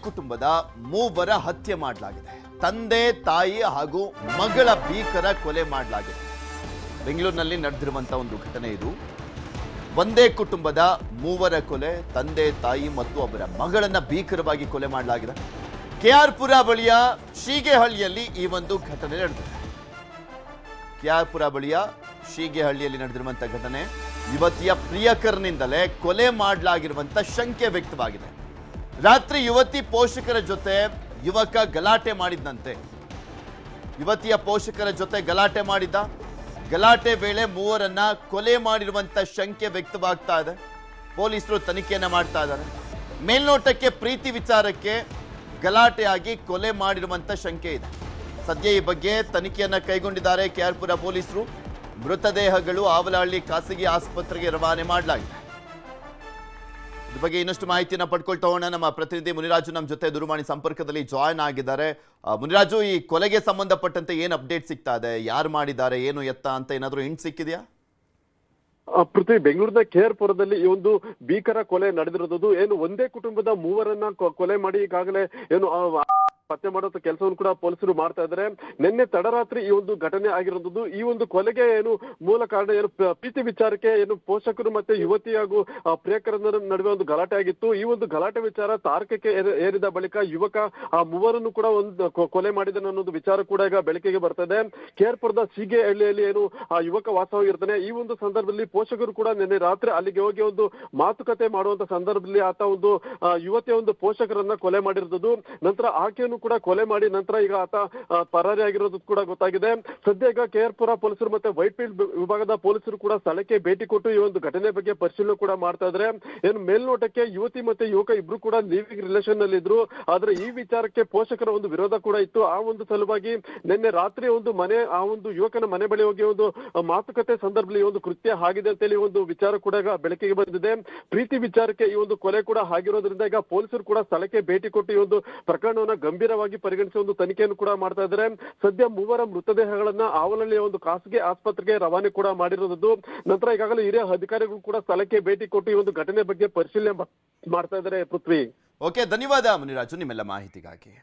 ಕುಟುಂಬದ ಮೂವರ ಹತ್ಯೆ ಮಾಡಲಾಗಿದೆ. ತಂದೆ, ತಾಯಿ ಹಾಗೂ ಮಗಳ ಭೀಕರ ಕೊಲೆ ಮಾಡಲಾಗಿದೆ. ಬೆಂಗಳೂರಿನಲ್ಲಿ ನಡೆದಿರುವಂತಹ ಒಂದು ಘಟನೆ ಇದು. ಒಂದೇ ಕುಟುಂಬದ ಮೂವರ ಕೊಲೆ, ತಂದೆ, ತಾಯಿ ಮತ್ತು ಅವರ ಮಗಳನ್ನ ಭೀಕರವಾಗಿ ಕೊಲೆ ಮಾಡಲಾಗಿದೆ. ಕೆಆರ್ ಪುರ ಬಳಿಯ ಶೀಗೆಹಳ್ಳಿಯಲ್ಲಿ ಈ ಒಂದು ಘಟನೆ ನಡೆದಿದೆ. ಕೆಆರ್ ಪುರ ಬಳಿಯ ಶೀಗೆಹಳ್ಳಿಯಲ್ಲಿ ನಡೆದಿರುವಂತಹ ಘಟನೆ, ಯುವತಿಯ ಪ್ರಿಯಕರನಿಂದಲೇ ಕೊಲೆ ಮಾಡಲಾಗಿರುವಂತ ಶಂಕೆ ವ್ಯಕ್ತವಾಗಿದೆ. ರಾತ್ರಿ ಯುವತಿ ಪೋಷಕರ ಜೊತೆ ಯುವಕ ಗಲಾಟೆ ಮಾಡಿದ್ದಂತೆ. ಯುವತಿಯ ಪೋಷಕರ ಜೊತೆ ಗಲಾಟೆ ಮಾಡಿದ್ದ. ಗಲಾಟೆ ವೇಳೆ ಮೂವರನ್ನ ಕೊಲೆ ಮಾಡಿರುವಂತ ಶಂಕೆ ವ್ಯಕ್ತವಾಗ್ತಾ ಇದೆ. ಪೊಲೀಸರು ತನಿಖೆಯನ್ನ ಮಾಡ್ತಾ ಇದ್ದಾರೆ. ಮೇಲ್ನೋಟಕ್ಕೆ ಪ್ರೀತಿ ವಿಚಾರಕ್ಕೆ ಗಲಾಟೆಯಾಗಿ ಕೊಲೆ ಮಾಡಿರುವಂತ ಶಂಕೆ ಇದೆ. ಸದ್ಯ ಈ ಬಗ್ಗೆ ತನಿಖೆಯನ್ನ ಕೈಗೊಂಡಿದ್ದಾರೆ ಕೆಆರ್ ಪುರ ಪೊಲೀಸರು. ಮೃತದೇಹಗಳು ಆವಲಹಳ್ಳಿ ಖಾಸಗಿ ಆಸ್ಪತ್ರೆಗೆ ರವಾನೆ ಮಾಡಲಾಗಿದೆ. ಇದ್ರ ಬಗ್ಗೆ ಇನ್ನಷ್ಟು ಮಾಹಿತಿಯನ್ನು ಪಡ್ಕೊಳ್ತಾ ಹೋಗೋಣ. ನಮ್ಮ ಪ್ರತಿನಿಧಿ ಮುನಿರಾಜು ನಮ್ಮ ಜೊತೆ ದೂರವಾಣಿ ಸಂಪರ್ಕದಲ್ಲಿ ಜಾಯ್ನ್ ಆಗಿದ್ದಾರೆ. ಮುನಿರಾಜು, ಈ ಕೊಲೆಗೆ ಸಂಬಂಧಪಟ್ಟಂತೆ ಏನು ಅಪ್ಡೇಟ್ ಸಿಗ್ತಾ ಇದೆ? ಯಾರು ಮಾಡಿದ್ದಾರೆ, ಏನು ಎತ್ತ ಅಂತ ಏನಾದರೂ ಹಿಂಟ್ ಸಿಕ್ಕಿದೆಯಾ? ಪೃಥ್ವಿ, ಬೆಂಗಳೂರಿನ ಕೆಆರ್ ಪುರದಲ್ಲಿ ಈ ಒಂದು ಭೀಕರ ಕೊಲೆ ನಡೆದಿರೋದು. ಏನು ಒಂದೇ ಕುಟುಂಬದ ಮೂವರನ್ನ ಕೊಲೆ ಮಾಡಿ ಈಗಾಗಲೇ ಏನು ಪತ್ತೆ ಮಾಡುವಂತ ಕೆಲಸವನ್ನು ಕೂಡ ಪೊಲೀಸರು ಮಾಡ್ತಾ ಇದ್ದಾರೆ. ನಿನ್ನೆ ತಡರಾತ್ರಿ ಈ ಒಂದು ಘಟನೆ ಆಗಿರೋದು. ಈ ಒಂದು ಕೊಲೆಗೆ ಏನು ಮೂಲ ಕಾರಣ ಏನು ಪ್ರೀತಿ ವಿಚಾರಕ್ಕೆ ಏನು ಪೋಷಕರು ಮತ್ತೆ ಯುವತಿ ಹಾಗೂ ಪ್ರಿಯಕರನ ನಡುವೆ ಒಂದು ಗಲಾಟೆ ಆಗಿತ್ತು. ಈ ಒಂದು ಗಲಾಟೆ ವಿಚಾರ ತಾರಕಕ್ಕೆ ಏರಿದ ಬಳಿಕ ಯುವಕ ಆ ಮೂವರನ್ನು ಕೂಡ ಒಂದು ಕೊಲೆ ಮಾಡಿದ ಅನ್ನೋದು ವಿಚಾರ ಕೂಡ ಈಗ ಬೆಳಕಿಗೆ ಬರ್ತದೆ. ಕೆಆರ್ ಪುರದ ಶೀಗೆಹಳ್ಳಿಯಲ್ಲಿ ಏನು ಆ ಯುವಕ ವಾಸವಾಗಿರ್ತಾನೆ. ಈ ಒಂದು ಸಂದರ್ಭದಲ್ಲಿ ಪೋಷಕರು ಕೂಡ ನಿನ್ನೆ ರಾತ್ರಿ ಅಲ್ಲಿಗೆ ಹೋಗಿ ಒಂದು ಮಾತುಕತೆ ಮಾಡುವಂತ ಸಂದರ್ಭದಲ್ಲಿ ಆತ ಒಂದು ಯುವತಿಯ ಒಂದು ಪೋಷಕರನ್ನ ಕೊಲೆ ಮಾಡಿರೋದು. ನಂತರ ಆಕೆಯನ್ನು ಕೂಡ ಕೊಲೆ ಮಾಡಿ ನಂತರ ಈಗ ಆತ ಪರಾರಿ ಆಗಿರೋದು ಕೂಡ ಗೊತ್ತಾಗಿದೆ. ಸದ್ಯ ಈಗ ಕೆಆರ್ ಪುರ ಪೊಲೀಸರು ಮತ್ತೆ ವೈಟ್ ಫೀಲ್ಡ್ ವಿಭಾಗದ ಪೊಲೀಸರು ಕೂಡ ಸ್ಥಳಕ್ಕೆ ಭೇಟಿ ಕೊಟ್ಟು ಈ ಒಂದು ಘಟನೆ ಬಗ್ಗೆ ಪರಿಶೀಲನೆ ಕೂಡ ಮಾಡ್ತಾ ಇದ್ದಾರೆ. ಏನು ಮೇಲ್ನೋಟಕ್ಕೆ ಯುವತಿ ಮತ್ತೆ ಯುವಕ ಇಬ್ರು ಕೂಡ ಲಿವಿಂಗ್ ರಿಲೇಷನ್ ನಲ್ಲಿ ಇದ್ರು. ಆದ್ರೆ ಈ ವಿಚಾರಕ್ಕೆ ಪೋಷಕರ ಒಂದು ವಿರೋಧ ಕೂಡ ಇತ್ತು. ಆ ಒಂದು ಸಲುವಾಗಿ ನಿನ್ನೆ ರಾತ್ರಿ ಒಂದು ಆ ಒಂದು ಯುವಕನ ಮನೆ ಬಳಿ ಹೋಗಿ ಒಂದು ಮಾತುಕತೆ ಸಂದರ್ಭದಲ್ಲಿ ಈ ಒಂದು ಕೃತ್ಯ ಆಗಿದೆ ಅಂತೇಳಿ ಒಂದು ವಿಚಾರ ಕೂಡ ಈಗ ಬೆಳಕಿಗೆ ಬಂದಿದೆ. ಪ್ರೀತಿ ವಿಚಾರಕ್ಕೆ ಈ ಒಂದು ಕೊಲೆ ಕೂಡ ಆಗಿರೋದ್ರಿಂದ ಈಗ ಪೊಲೀಸರು ಕೂಡ ಸ್ಥಳಕ್ಕೆ ಭೇಟಿ ಕೊಟ್ಟು ಈ ಒಂದು ಪ್ರಕರಣವನ್ನ ಗಂಭೀರವಾಗಿ ಪರಿಗಣಿಸಿ ಒಂದು ತನಿಖೆಯನ್ನು ಕೂಡ ಮಾಡ್ತಾ ಇದ್ದಾರೆ. ಸದ್ಯ ಮೂವರ ಮೃತದೇಹಗಳನ್ನ ಆವಲಹಳ್ಳಿಯ ಒಂದು ಖಾಸಗಿ ಆಸ್ಪತ್ರೆಗೆ ರವಾನೆ ಕೂಡ ಮಾಡಿರೋದು. ನಂತರ ಈಗಾಗಲೇ ಹಿರಿಯ ಅಧಿಕಾರಿಗಳು ಕೂಡ ಸ್ಥಳಕ್ಕೆ ಭೇಟಿ ಕೊಟ್ಟು ಈ ಒಂದು ಘಟನೆ ಬಗ್ಗೆ ಪರಿಶೀಲನೆ ಮಾಡ್ತಾ ಇದ್ದಾರೆ. ಪೃಥ್ವಿ, ಓಕೆ, ಧನ್ಯವಾದ ಮುನಿರಾಜು ನಿಮ್ಮೆಲ್ಲ ಮಾಹಿತಿಗಾಗಿ.